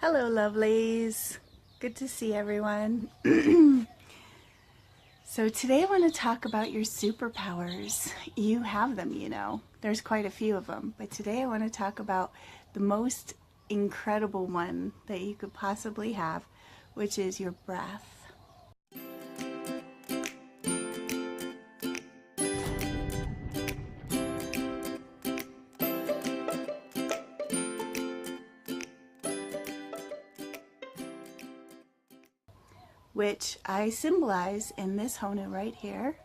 Hello, lovelies. Good to see everyone. So today I want to talk about your superpowers. You have them, you know. There's quite a few of them. But today I want to talk about the most incredible one that you could possibly have, which is your breath. Which I symbolize in this Honu right here.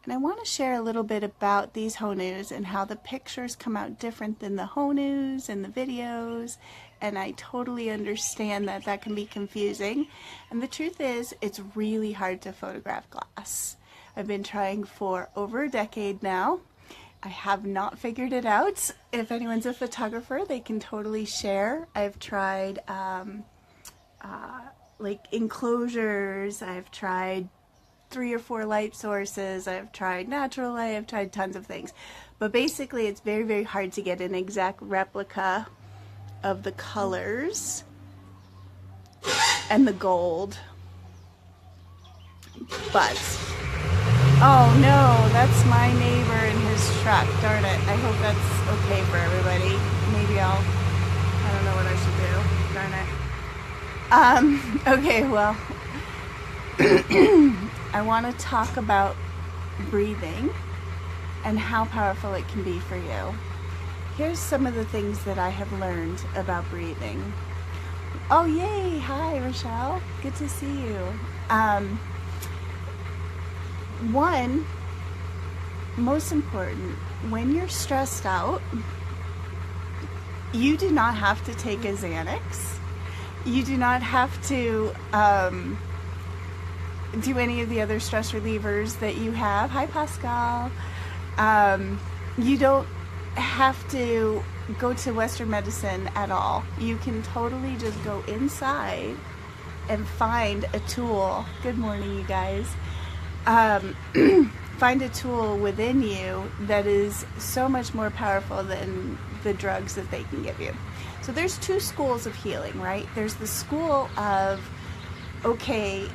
And I want to share a little bit about these Honus and how the pictures come out different than the Honus and the videos. And I totally understand that that can be confusing. And the truth is, it's really hard to photograph glass. I've been trying for over a decade now. I have not figured it out. If anyone's a photographer, they can totally share. I've tried like enclosures, I've tried 3 or 4 light sources, I've tried natural light, I've tried tons of things. But basically it's very, very hard to get an exact replica of the colors and the gold. But, oh no, that's my neighbor in his truck, darn it. I hope that's okay for everybody. Maybe I don't know what I should do, darn it. Okay, well, I want to talk about breathing and how powerful it can be for you. Here's some of the things that I have learned about breathing. Oh, yay! Hi, Rochelle. Good to see you. One, most important, when you're stressed out, you do not have to take a Xanax. You do not have to do any of the other stress relievers that you have. Hi, Pascal. You don't have to go to Western medicine at all. You can totally just go inside and find a tool. Good morning, you guys. Find a tool within you that is so much more powerful than the drugs that they can give you. So there's 2 schools of healing, right? There's the school of, okay,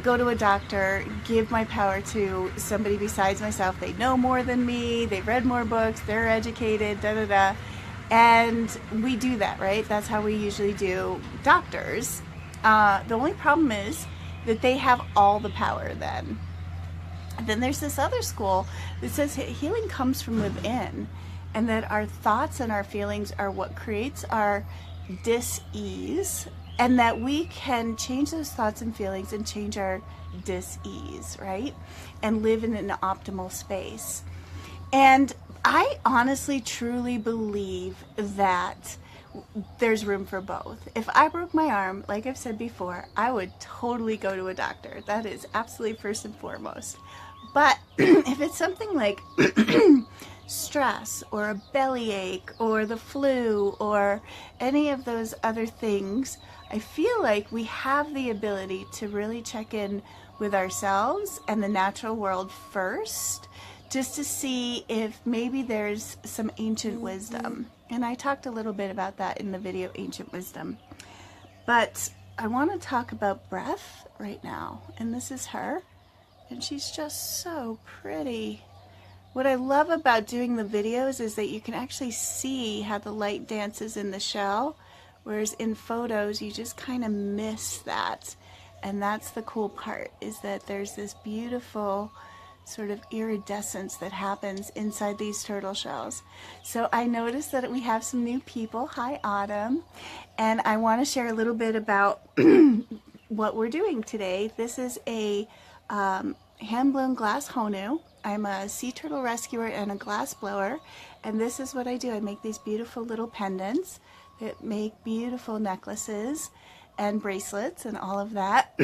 go to a doctor, give my power to somebody besides myself. They know more than me, they've read more books, they're educated, da-da-da. And we do that, right? That's how we usually do doctors. The only problem is that they have all the power then. And then there's this other school that says healing comes from within, and that our thoughts and our feelings are what creates our dis-ease, and that we can change those thoughts and feelings and change our dis-ease, right? And live in an optimal space. And I honestly, truly believe that there's room for both. If I broke my arm, like I've said before, I would totally go to a doctor. That is absolutely first and foremost. But if it's something like stress or a bellyache or the flu or any of those other things, I feel like we have the ability to really check in with ourselves and the natural world first, just to see if maybe there's some ancient wisdom. And I talked a little bit about that in the video Ancient Wisdom. But I want to talk about breath right now. And this is her. And she's just so pretty. What I love about doing the videos is that you can actually see how the light dances in the shell, whereas in photos you just kind of miss that. And that's the cool part, is that there's this beautiful sort of iridescence that happens inside these turtle shells. So I noticed that we have some new people. Hi, Autumn. And I want to share a little bit about what we're doing today. This is a hand-blown glass Honu. I'm a sea turtle rescuer and a glass blower, and this is what I do. I make these beautiful little pendants that make beautiful necklaces and bracelets and all of that.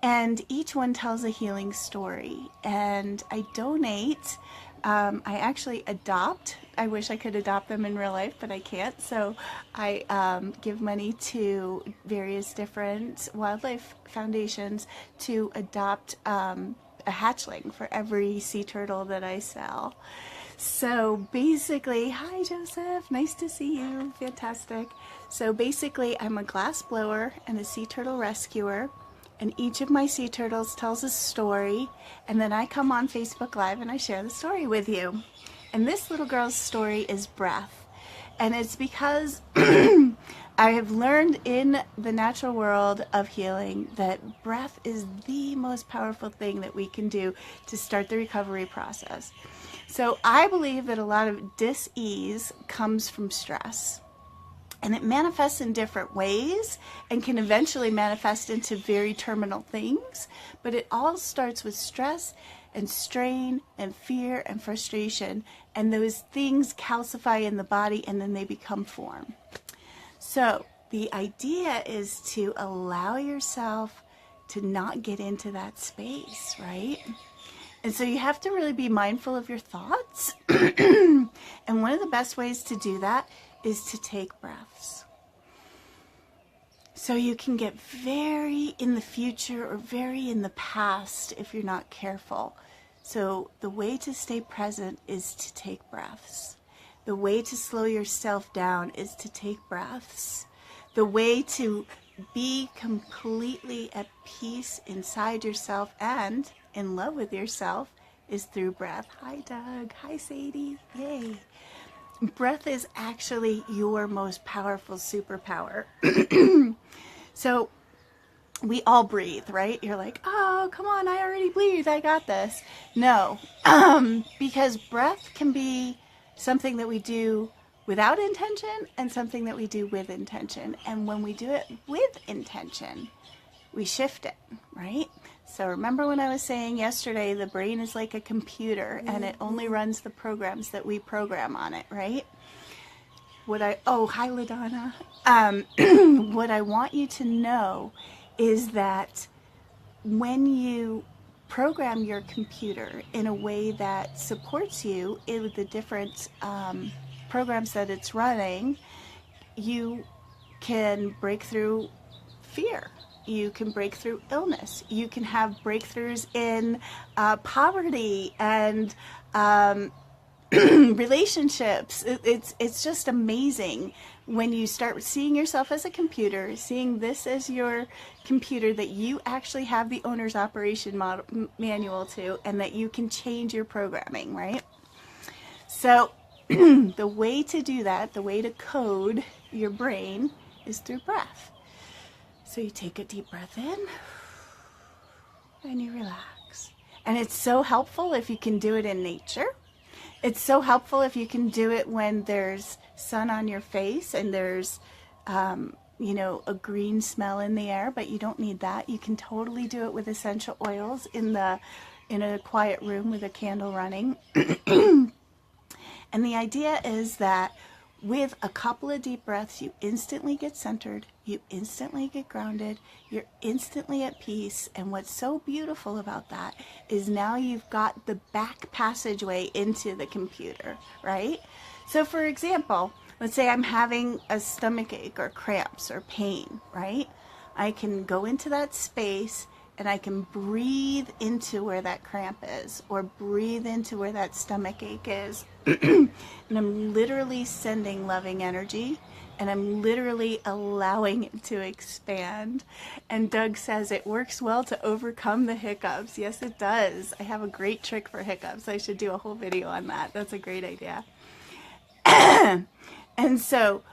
And each one tells a healing story. And I donate. I actually adopt. I wish I could adopt them in real life, but I can't. So I give money to various different wildlife foundations to adopt a hatchling for every sea turtle that I sell. So basically, hi Joseph, nice to see you, fantastic. So basically, I'm a glass blower and a sea turtle rescuer, and each of my sea turtles tells a story, and then I come on Facebook Live and I share the story with you. And this little girl's story is breath. And it's because I have learned in the natural world of healing that breath is the most powerful thing that we can do to start the recovery process. So I believe that a lot of dis-ease comes from stress. And it manifests in different ways and can eventually manifest into very terminal things. But it all starts with stress and strain and fear and frustration. And those things calcify in the body and then they become form. So the idea is to allow yourself to not get into that space, right? And so you have to really be mindful of your thoughts. And one of the best ways to do that is to take breaths. So you can get very in the future or very in the past if you're not careful. So the way to stay present is to take breaths. The way to slow yourself down is to take breaths. The way to be completely at peace inside yourself and in love with yourself is through breath. Hi Doug, hi Sadie, yay. Breath is actually your most powerful superpower. So we all breathe, right? You're like, oh, come on, I already breathe, I got this. No, because breath can be something that we do without intention and something that we do with intention. And when we do it with intention, we shift it, right? So remember when I was saying yesterday, the brain is like a computer and it only runs the programs that we program on it, right? Hi LaDonna. What I want you to know is that when you program your computer in a way that supports you in the different programs that it's running, you can break through fear. You can break through illness. You can have breakthroughs in poverty and relationships. It's just amazing when you start seeing yourself as a computer, seeing this as your computer that you actually have the owner's operation manual to, and that you can change your programming, right? So the way to do that, the way to code your brain is through breath. So you take a deep breath in and you relax. And it's so helpful if you can do it in nature. It's so helpful if you can do it when there's sun on your face and there's, a green smell in the air, but you don't need that. You can totally do it with essential oils in a quiet room with a candle running. And the idea is that with a couple of deep breaths, you instantly get centered, you instantly get grounded, you're instantly at peace. And what's so beautiful about that is now you've got the back passageway into the computer, right? So for example, let's say I'm having a stomach ache or cramps or pain, right? I can go into that space and I can breathe into where that cramp is or breathe into where that stomach ache is. And I'm literally sending loving energy and I'm literally allowing it to expand. And Doug says it works well to overcome the hiccups. Yes, it does. I have a great trick for hiccups. I should do a whole video on that. That's a great idea. And so,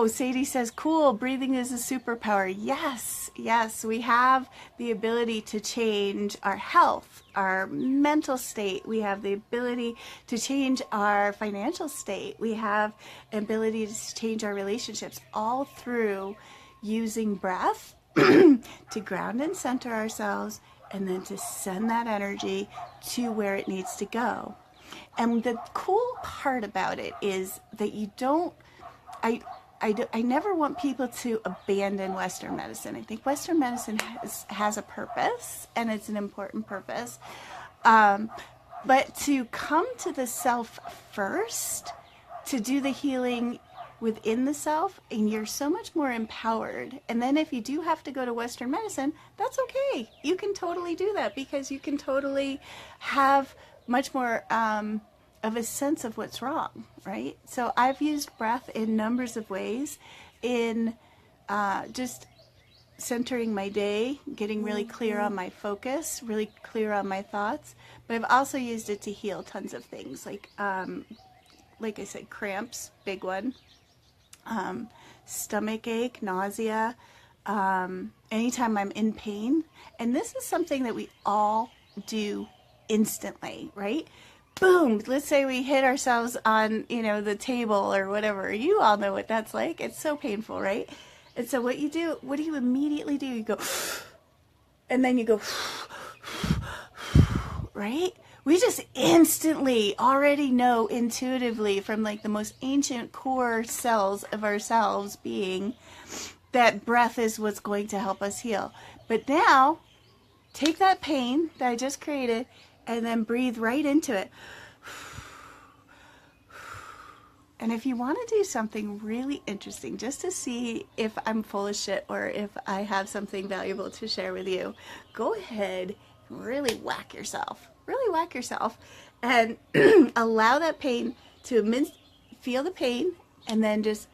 Sadie says, cool, breathing is a superpower. Yes, we have the ability to change our health, our mental state. We have the ability to change our financial state. We have the ability to change our relationships, all through using breath to ground and center ourselves and then to send that energy to where it needs to go. And the cool part about it is that you don't, I never want people to abandon Western medicine. I think Western medicine has a purpose, and it's an important purpose. But to come to the self first, to do the healing within the self, and you're so much more empowered. And then if you do have to go to Western medicine, that's okay. You can totally do that because you can totally have much more a sense of what's wrong, right? So I've used breath in numbers of ways in just centering my day, getting really clear on my focus, really clear on my thoughts. But I've also used it to heal tons of things, like I said, cramps, big one, stomach ache, nausea, anytime I'm in pain. And this is something that we all do instantly, right? Boom, let's say we hit ourselves on, the table or whatever. You all know what that's like. It's so painful, right? And so what do you immediately do? You go, and then you go, right? We just instantly already know intuitively from like the most ancient core cells of ourselves being that breath is what's going to help us heal. But now, take that pain that I just created and then breathe right into it. And if you want to do something really interesting, just to see if I'm full of shit or if I have something valuable to share with you, go ahead and really whack yourself. Really whack yourself and allow that pain to feel the pain, and then just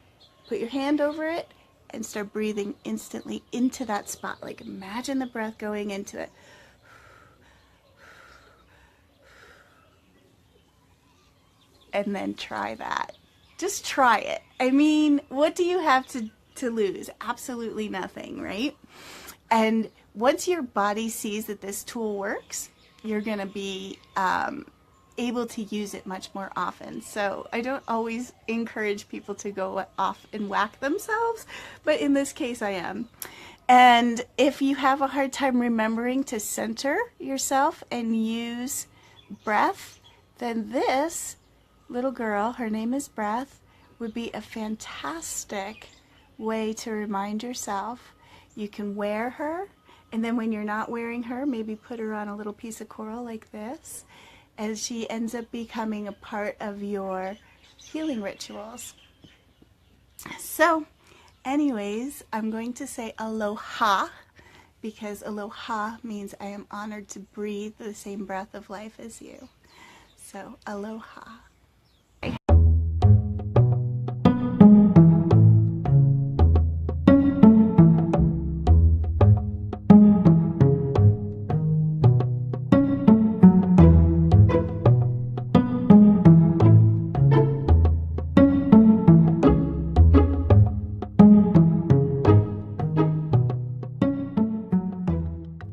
put your hand over it and start breathing instantly into that spot. Like imagine the breath going into it. And then try that. Just try it. I mean, what do you have to lose? Absolutely nothing, right? And once your body sees that this tool works, you're going to be able to use it much more often. So I don't always encourage people to go off and whack themselves, but in this case I am. And if you have a hard time remembering to center yourself and use breath, then this little girl, her name is Breath, would be a fantastic way to remind yourself. You can wear her, and then when you're not wearing her, maybe put her on a little piece of coral like this, as she ends up becoming a part of your healing rituals. So, anyways, I'm going to say aloha, because aloha means I am honored to breathe the same breath of life as you. So, aloha.